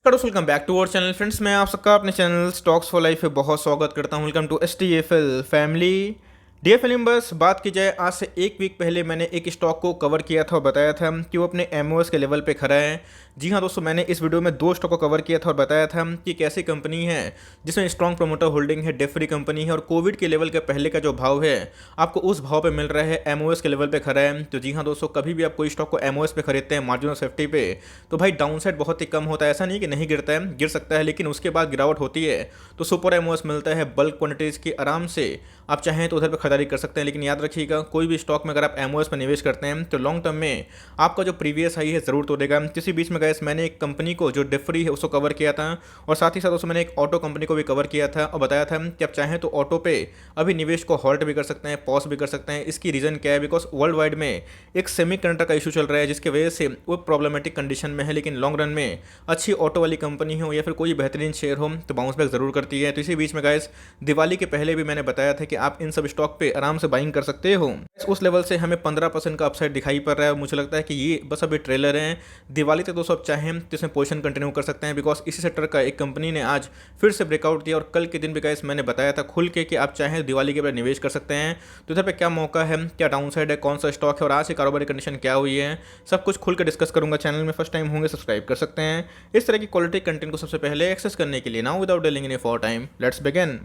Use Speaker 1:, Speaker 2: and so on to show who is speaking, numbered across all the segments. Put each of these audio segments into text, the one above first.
Speaker 1: Welcome back to our channel friends. मैं आप सबका अपने चैनल स्टॉक्स फॉर लाइफ पे बहुत स्वागत करता हूं। Welcome to STFL family. Dear film बस बात की जाए, आज से एक वीक पहले मैंने एक स्टॉक को कवर किया था और बताया था कि वो अपने MOS के लेवल पे खड़ा है। जी हाँ दोस्तों, मैंने इस वीडियो में दो स्टॉक को कवर किया था और बताया था कि एक ऐसी कंपनी है जिसमें स्ट्रॉन्ग प्रोमोटर होल्डिंग है, डेट फ्री कंपनी है और कोविड के लेवल के पहले का जो भाव है आपको उस भाव पे मिल रहा है, MOS के लेवल पे खड़ा है। तो जी हाँ दोस्तों, कभी भी आप कोई स्टॉक को MOS पे खरीदते हैं मार्जिन ऑफ सेफ्टी पे, तो भाई डाउन साइड बहुत ही कम होता है। ऐसा नहीं कि नहीं गिरता है, गिर सकता है, लेकिन उसके बाद गिरावट होती है तो सुपर MOS मिलता है बल्क क्वांटिटीज़ की। आराम से आप चाहें तो उधर पर खरीदारी कर सकते हैं। लेकिन याद रखिएगा, कोई भी स्टॉक में अगर आप MOS पर निवेश करते हैं तो लॉन्ग टर्म में आपका जो प्रीवियस हाई है ज़रूर तोड़ेगा। किसी बीच में गैस मैंने एक कंपनी को जो डेट फ्री है उसको कवर किया था और साथ ही साथ उसमें मैंने एक ऑटो कंपनी को भी कवर किया था और बताया था कि आप चाहें तो ऑटो पे अभी निवेश को हॉल्ट भी कर सकते हैं, पॉज भी कर सकते हैं। इसकी रीज़न क्या है? बिकॉज वर्ल्ड वाइड में एक सेमीकंडक्टर का इशू चल रहा है जिसकी वजह से वो प्रॉब्लमेटिक कंडीशन में है। लेकिन लॉन्ग रन में अच्छी ऑटो वाली कंपनी हो या फिर कोई बेहतरीन शेयर हो तो बाउंस बैक ज़रूर करती है। तो इसी बीच में गाइस दिवाली के पहले भी मैंने बताया था कि आप इन सब स्टॉक पे आराम से बाइंग कर सकते हो। उस लेवल से हमें 15% का अपसाइड दिखाई पड़ रहा है। मुझे लगता है कि ये बस अभी ट्रेलर है। दिवाली तक दोस्तों आप चाहें तो इसमें पोजीशन कंटिन्यू कर सकते हैं, बिकॉज इसी सेक्टर का एक कंपनी ने आज फिर से ब्रेकआउट दिया और कल के दिन भी गाइस मैंने बताया था खुल के कि आप चाहें दिवाली के बाद निवेश कर सकते हैं। तो इधर पे क्या मौका है, क्या डाउन साइड है, कौन सा स्टॉक है और आज की कारोबारी कंडीशन क्या हुई है, सब कुछ खुल कर डिस्कस करूंगा। चैनल में फर्स्ट टाइम होंगे सब्सक्राइब कर सकते हैं इस तरह की क्वालिटी कंटेंट को सबसे पहले एक्सेस करने के लिए। Now without delaying any for time, let's begin.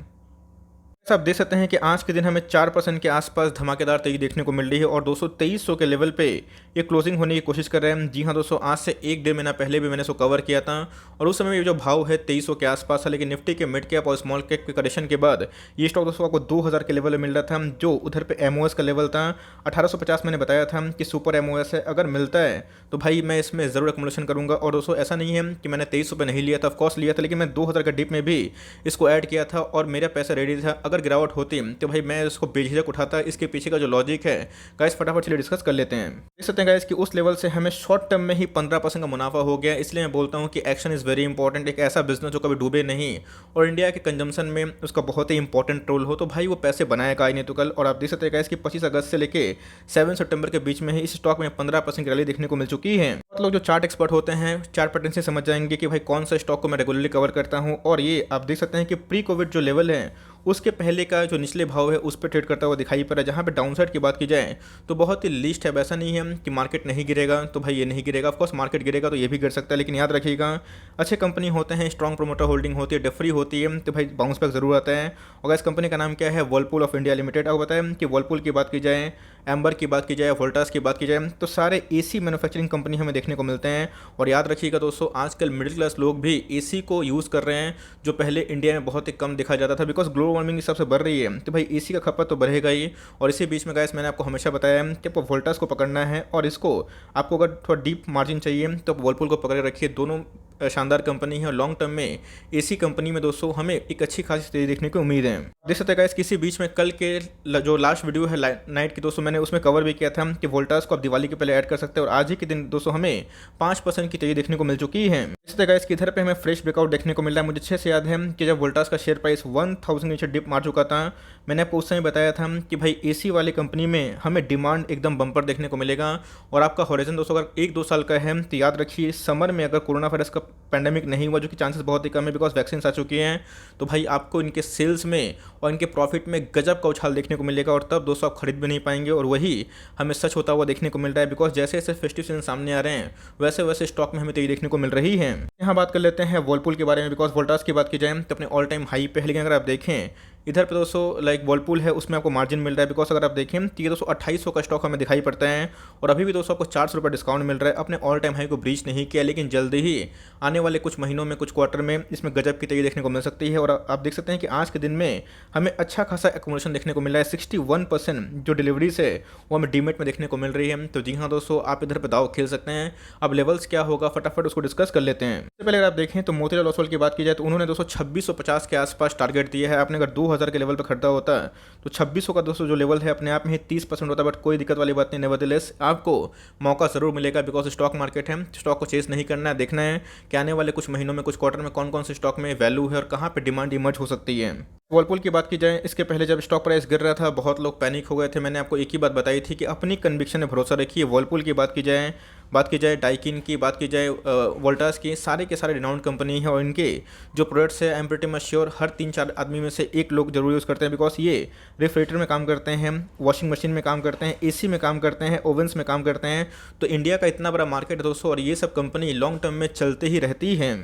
Speaker 1: आप देख सकते हैं कि आज के दिन हमें 4% के आसपास धमाकेदार तेजी देखने को मिल रही है और 2300 के लेवल पे ये क्लोजिंग होने की कोशिश कर रहे हैं। जी हाँ दोस्तों, आज से एक डेढ़ महीना पहले भी मैंने इसको कवर किया था और उस समय ये जो भाव है 2300 के आसपास था। लेकिन निफ्टी के मिड कैप और स्मॉल कैप के करेक्शन के बाद ये स्टॉक दोस्तों आपको 2000 के लेवल में मिल रहा था, जो उधर पर MOS का लेवल था 1850। मैंने बताया था कि सुपर MOS है, अगर मिलता है तो भाई मैं इसमें ज़रूर एकमुलेशन करूँगा। और दोस्तों ऐसा नहीं है कि मैंने 2300 पे नहीं लिया था, ऑफकोर्स लिया था, लेकिन मैं 2000 का डिप में भी इसको ऐड किया था और मेरा पैसा रेडी था। अगर गिरावट होती तो भाई मैं इसको बेझिझक उठाता। इसके पीछे का जो लॉजिक है गाइस फटाफट चलिए डिस्कस कर लेते हैं। देख सकते हैं गाइस कि उस लेवल से हमें शॉर्ट टर्म में ही 15% का मुनाफा हो गया। इसलिए मैं बोलता हूं कि एक्शन इज़ वेरी इंपॉर्टेंट। एक ऐसा बिजनेस जो कभी डूबे नहीं और इंडिया के कंजम्पशन में उसका बहुत ही इंपॉर्टेंट रोल हो, तो भाई वो पैसे बनाएगा ही नहीं तो कल। और आप देख सकते हैं गाइस कि 25 अगस्त से लेकर 7 सितंबर के बीच में ही इस स्टॉक में 15% की रैली देखने को मिल चुकी है। लोग जो चार्ट एक्सपर्ट होते हैं चार्ट पैटर्न से समझ जाएंगे कि भाई कौन सा स्टॉक को मैं रेगुलरली कवर करता हूं। और ये आप देख सकते हैं कि प्री कोविड जो लेवल है उसके पहले का जो निचले भाव है उस पर ट्रेड करता हुआ दिखाई पड़ रहा है। जहाँ पे डाउनसाइड की बात की जाए तो बहुत ही लीस्ट है। वैसा नहीं है कि मार्केट नहीं गिरेगा तो भाई ये नहीं गिरेगा, ऑफकोर्स मार्केट गिरेगा तो ये भी गिर सकता है। लेकिन याद रखिएगा, अच्छे कंपनी होते हैं, स्ट्रॉन्ग प्रोमोटर होल्डिंग होती है, डेट फ्री होती है, तो भाई बाउंस बैक जरूर आता है। और इस कंपनी का नाम क्या है? Whirlpool of India limited. आपको बताया कि वर्लपूल की बात की जाए, एम्बर की बात की जाए, वोल्टास की बात की जाए, तो सारे AC मैन्युफैक्चरिंग कंपनी हमें देखने को मिलते हैं। और याद रखिएगा दोस्तों, आजकल मिडिल क्लास लोग भी AC को यूज़ कर रहे हैं, जो पहले इंडिया में बहुत ही कम देखा जाता था, बिकॉज ग्लोबल वार्मिंग सबसे बढ़ रही है तो भाई AC का खपत तो बढ़ेगा ही। और इसी बीच में गाइस मैंने आपको हमेशा बताया कि आपको वोल्टास को पकड़ना है और इसको आपको अगर थोड़ा डीप मार्जिन चाहिए तो आप वर्लपूल को पकड़ रखिए। दोनों शानदार कंपनी है और लॉन्ग टर्म में AC कंपनी में दोस्तों हमें एक अच्छी खासी तेजी देखने की उम्मीद है। देख सकते हैं गाइस, किसी बीच में कल के जो लास्ट वीडियो है नाइट की दोस्तों, मैंने उसमें कवर भी किया था कि वोल्टास को आप दिवाली के पहले ऐड कर सकते हैं और आज ही के दिन दोस्तों हमें 5% की तेजी देखने को मिल चुकी है। इस तरह गाइस कि इधर पे हमें फ्रेश ब्रेकआउट देखने को मिल रहा है। मुझे अच्छे से याद है कि जब वोल्टास का शेयर प्राइस 1000 के नीचे डिप मार चुका था, मैंने आपको उस समय बताया था कि भाई AC वाली कंपनी में हमें डिमांड एकदम बम्पर देखने को मिलेगा। और आपका हॉरिजन दोस्तों अगर 1-2 साल का है तो याद रखिए, समर में अगर कोरोना वायरस का पैंडेमिक नहीं हुआ, जो कि चांसेस बहुत ही कम है बिकॉज वैक्सीन आ चुकी हैं, तो भाई आपको इनके सेल्स में और इनके प्रॉफिट में गजब का उछाल देखने को मिलेगा। और तब दोस्तों आप खरीद भी नहीं पाएंगे और वही हमें सच होता हुआ देखने को मिल रहा है। बिकॉज जैसे जैसे फेस्टिव सीजन सामने आ रहे हैं वैसे वैसे स्टॉक में हमें तेजी देखने को मिल रही है। यहाँ बात कर लेते हैं वर्लपूल के बारे में। बिकॉज वोल्टास की बात की जाए तो अपने ऑल टाइम हाई पे है, लेकिन अगर आप देखें इधर पे दोस्तों लाइक वर्लपूल है उसमें आपको मार्जिन मिल रहा है। बिकॉज अगर आप देखें तो ये दोस्तों 2800 का स्टॉक हमें दिखाई पड़ता है और अभी भी दोस्तों आपको 400 रुपये डिस्काउंट मिल रहा है। अपने ऑल टाइम हाई को ब्रीच नहीं किया, लेकिन जल्दी ही आने वाले कुछ महीनों में, कुछ क्वार्टर में इसमें गजब की तेजी देखने को मिल सकती है। और आप देख सकते हैं कि आज के दिन में हमें अच्छा खासा एक्यूमुलेशन देखने को मिल रहा है। 61% जो डिलीवरीज है वो हमें डीमेट में देखने को मिल रही है। तो जी हाँ दोस्तों, आप इधर पे दाव खेल सकते हैं। अब लेवल्स क्या होगा फटाफट उसको डिस्कस कर लेते हैं। सबसे पहले अगर आप देखें तो मोतीलाल ओसवाल की बात की जाए तो उन्होंने दोस्तों 2650 के आसपास टारगेट दिया है। आपने अगर 2000 के लेवल पर खरीदा होता है तो 2600 का दोस्तों जो लेवल है अपने आप में ही 30% होता है। बट कोई दिक्कत वाली बात नहीं, नेवरदलेस आपको मौका जरूर मिलेगा। बिकॉज स्टॉक मार्केट है, स्टॉक को चेस नहीं करना है, देखना है कि आने वाले कुछ महीनों में, कुछ क्वार्टर में कौन कौन से स्टॉक में वैल्यू है और कहाँ पे डिमांड इमर्ज हो सकती है। वर्लपूल की बात की जाए, इसके पहले जब स्टॉक प्राइस गिर रहा था बहुत लोग पैनिक हो गए थे। मैंने आपको एक ही बात बताई थी कि अपनी कन्विक्शन में भरोसा रखिए। वर्लपूल की बात की जाए डाइकिन की बात की जाए, वोल्टास की, सारे के सारे रिनाउंड कंपनी है और इनके जो प्रोडक्ट्स है I am pretty much sure हर 3-4 आदमी में से एक लोग जरूर यूज़ करते हैं, बिकॉज ये रेफ्रिजरेटर में काम करते हैं, वॉशिंग मशीन में काम करते हैं, एसी में काम करते हैं, ओवंस में काम करते हैं। तो इंडिया का इतना बड़ा मार्केट है दोस्तों, और ये सब कंपनी लॉन्ग टर्म में चलते ही रहती हैं।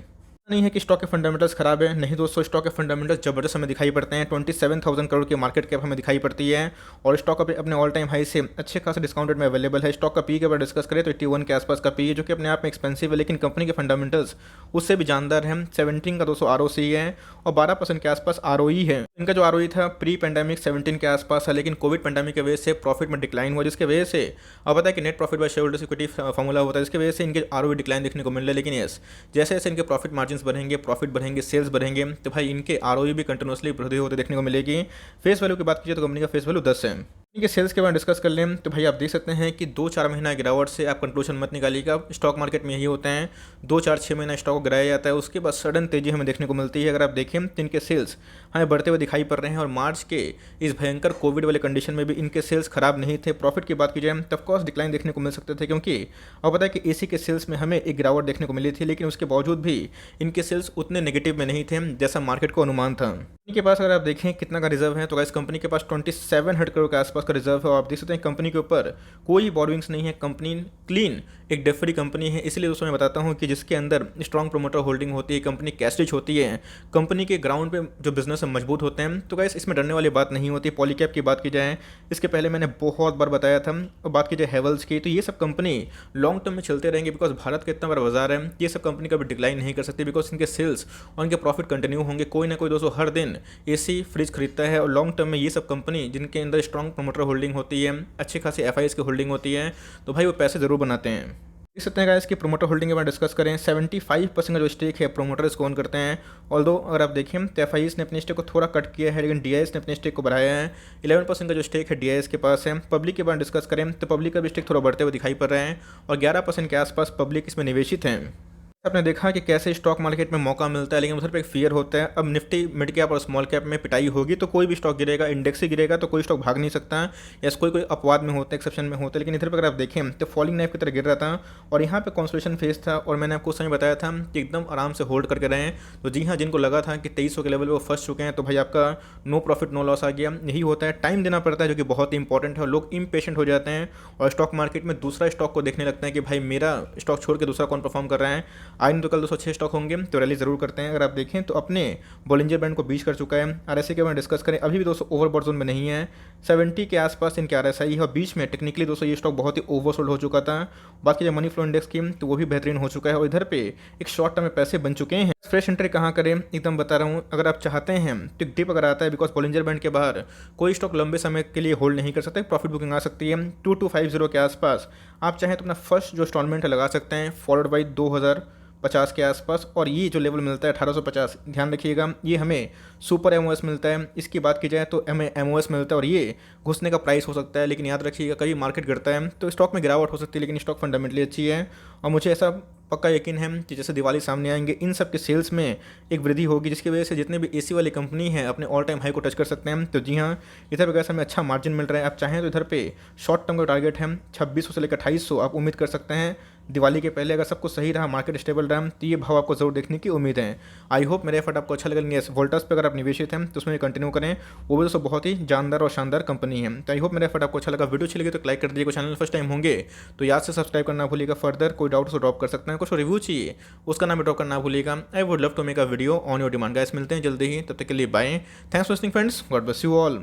Speaker 1: नहीं है कि स्टॉक के फंडामेंटल्स खराब है, नहीं दोस्तों, स्टॉक के फंडामेंटल्स जबरदस्त हमें दिखाई पड़ते हैं। 27,000 करोड़ की मार्केट कैप हमें दिखाई पड़ती है और स्टॉक अपने ऑल टाइम हाई से अच्छे खासे डिस्काउंटेड में अवेलेबल है। स्टॉक का पी के बारे में डिस्कस करें तो 81 के आसपास का पी है, जो कि अपने आप में एक्सपेंसिव है, लेकिन कंपनी के फंडामेंटल्स उससे भी जानदार है। 17 का दोस्तों ROC है और 12% के आसपास ROE है। इनका जो ROE था प्री पेंडेमिक 17 के आसपास है, लेकिन कोविड पेंडेमिक की वजह से प्रॉफिट में डिक्लाइन हुआ, जिसकी वजह से अब पता है कि net profit by share holders equity formula होता है, जिसकी वजह से इनके ROE डिक्लाइन देखने को मिल रहा है। लेकिन यस, जैसे जैसे इनके प्रॉफिट मार्जिन बढ़ेंगे, प्रॉफिट बढ़ेंगे, सेल्स बढ़ेंगे, तो भाई इनके ROE भी कंटिन्यूसली वृद्धि होते देखने को मिलेगी। फेस वैल्यू की बात कीजिए तो कंपनी का फेस वैल्यू 10 है। इनके सेल्स के बारे में डिस्कस कर लें तो भाई आप देख सकते हैं कि 2-4 महीना गिरावट से आप कंक्लूजन मत निकालिएगा। स्टॉक मार्केट में यही होता है, 2-4-6 महीना स्टॉक को गिराया जाता है, उसके बाद सडन तेजी हमें देखने को मिलती है। अगर आप देखें तो इनके सेल्स हमें बढ़ते हुए दिखाई पड़ रहे हैं और मार्च के इस भयंकर कोविड वाले कंडीशन में भी इनके सेल्स खराब नहीं थे। प्रॉफिट की बात की जाए तब कॉस्ट डिक्लाइन देखने को मिल सकते थे, क्योंकि अब पता है कि एसी के सेल्स में हमें एक गिरावट देखने को मिली थी, लेकिन उसके बावजूद भी इनके सेल्स उतने नेगेटिव में नहीं थे जैसा मार्केट को अनुमान था। इनके पास अगर आप देखें कितना का रिजर्व है तो इस कंपनी के पास 2700 करोड़ के आसपास का रिजर्व है और आप देख सकते हैं कंपनी के ऊपर कोई बोरोइंग्स नहीं है। कंपनी क्लीन एक डेट फ्री कंपनी है। इसलिए दोस्तों मैं बताता हूं कि जिसके अंदर स्ट्रॉन्ग प्रोमोटर होल्डिंग होती है, कंपनी कैश रिच होती है, कंपनी के ग्राउंड पे जो बिजनेस मजबूत होते हैं, तो गाइस इसमें डरने वाली बात नहीं होती। पॉलीकैब की बात की जाए, इसके पहले मैंने बहुत बार बताया था, और बात की जाए हेवल्स की, तो ये सब कंपनी लॉन्ग टर्म में चलते रहेंगे, बिकॉज भारत का इतना बड़ा बाजार है, ये सब कंपनी कभी डिक्लाइन नहीं कर सकती, बिकॉज इनके सेल्स और इनके प्रॉफिट कंटिन्यू होंगे। कोई ना कोई दोस्तों हर दिन एसी फ्रिज खरीदता है और लॉन्ग टर्म में ये सब कंपनी जिनके अंदर स्ट्रॉन्ग प्रोमोटर होल्डिंग होती है, अच्छी खासी एफआईएस की होल्डिंग होती है, तो भाई वो पैसे जरूर बनाते हैं। देख सकते हैं गाइस कि प्रोमोटर होल्डिंग के बारे में डिस्कस करें, 75% का जो स्टेक है प्रोमोटर इसको ओन करते हैं। ऑल्दो अगर आप देखें तो एफआईएस ने अपने स्टेक को थोड़ा कट किया है, लेकिन डीआईएस ने अपने स्टेक को बढ़ाया है। 11% का जो स्टेक है डीआईएस के पास है। पब्लिक के बारे में डिस्कस करें तो पब्लिक का भी स्टेक थोड़ा बढ़ते हुए दिखाई पड़ रहा है और 11% के आसपास पब्लिक इसमें निवेशित है। आपने देखा कि कैसे स्टॉक मार्केट में मौका मिलता है, लेकिन उधर पे एक फियर होता है। अब निफ्टी मिड कैप और स्मॉल कैप में पिटाई होगी तो कोई भी स्टॉक गिरेगा, इंडेक्स ही गिरेगा, तो कोई स्टॉक भाग नहीं सकता। या कोई अपवाद में होता है, एक्सेप्शन में होता है, लेकिन इधर पर अगर आप देखें तो फॉलिंग नाइफ की तरह गिर रहा था और यहाँ पे कंसोलिडेशन फेज था और मैंने आपको उस समय बताया था कि एकदम आराम से होल्ड करके रहें। तो जी हाँ, जिनको लगा था कि 2300 के लेवल पर वो फंस चुके हैं, तो भाई आपका नो प्रॉफिट नो लॉस आ गया। यही होता है, टाइम देना पड़ता है, जो कि बहुत ही इंपॉर्टेंट है। और लोग इम्पेशेंट हो जाते हैं और स्टॉक मार्केट में दूसरा स्टॉक को देखने लगते हैं कि भाई मेरा स्टॉक छोड़ के दूसरा कौन परफॉर्म कर रहा है। आज तो कल 206 स्टॉक होंगे तो रैली जरूर करते हैं। अगर आप देखें तो अपने बॉलिंजर बैंड को बीच कर चुका है। आरएसआई के बारे में डिस्कस करें, अभी भी दोस्तों ओवरबॉट जोन में नहीं है, 70 के आसपास इनके आरएसआई है और बीच में टेक्निकली दोस्तों ये स्टॉक बहुत ही ओवरसोल्ड हो चुका था। बाकी जो मनी फ्लो इंडेक्स की तो वो भी बेहतरीन हो चुका है और इधर पे एक शॉर्ट टर्म में पैसे बन चुके हैं। फ्रेश एंट्री कहाँ करें एकदम बता रहा हूँ। अगर आप चाहते हैं तो डिप अगर आता है, बिकॉज बॉलिंजर बैंड के बाहर कोई स्टॉक लंबे समय के लिए होल्ड नहीं कर सकता, प्रॉफिट बुकिंग आ सकती है 2250 के आसपास। आप चाहें तो अपना फर्स्ट जो इंस्टॉलमेंट लगा सकते हैं, फॉलोड बाई 2050 के आसपास, और ये जो लेवल मिलता है 1850, ध्यान रखिएगा ये हमें सुपर एमओएस मिलता है। इसकी बात की जाए तो हमें एमओएस मिलता है और ये घुसने का प्राइस हो सकता है, लेकिन याद रखिएगा कभी मार्केट गिरता है तो स्टॉक में गिरावट हो सकती है, लेकिन स्टॉक फंडामेंटली अच्छी है और मुझे ऐसा पक्का यकीन है कि जैसे दिवाली सामने आएंगे इन सब के सेल्स में एक वृद्धि होगी, जिसकी वजह से जितने भी एसी वाली कंपनी है अपने ऑल टाइम हाई को टच कर सकते हैं। तो जी हाँ, इधर पे हमें अच्छा मार्जिन मिल रहा है। आप चाहें तो इधर पे शॉर्ट टर्म का टारगेट है 2600 से लेकर 2800 आप उम्मीद कर सकते हैं दिवाली के पहले। अगर सब कुछ सही रहा, मार्केट स्टेबल रहा, तो ये भाव आपको जरूर देखने की उम्मीद है। आई होप मेरा एफर्ट आपको अच्छा लगेंगे। वोल्टास पे अगर आप निवेशित हैं तो उसमें कंटिन्यू करें, वो भी दोस्तों बहुत ही जानदार और शानदार कंपनी है। तो आई होप मेरा एफर्ट आपको अच्छा लगा। वीडियो अच्छी लगी तो लाइक कर दीजिएगा, चैनल फर्स्ट टाइम होंगे तो याद से सब्सक्राइब करना भूलिएगा। फर्दर कोई डाउट तो ड्रॉप कर सकते हैं, कुछ रिव्यू चाहिए उसका नाम ड्रॉप करना भूलिएगा। I would love to make a video on your demand. Guys मिलते हैं जल्दी ही, तब तक के लिए bye. Thanks for listening friends, God bless you all.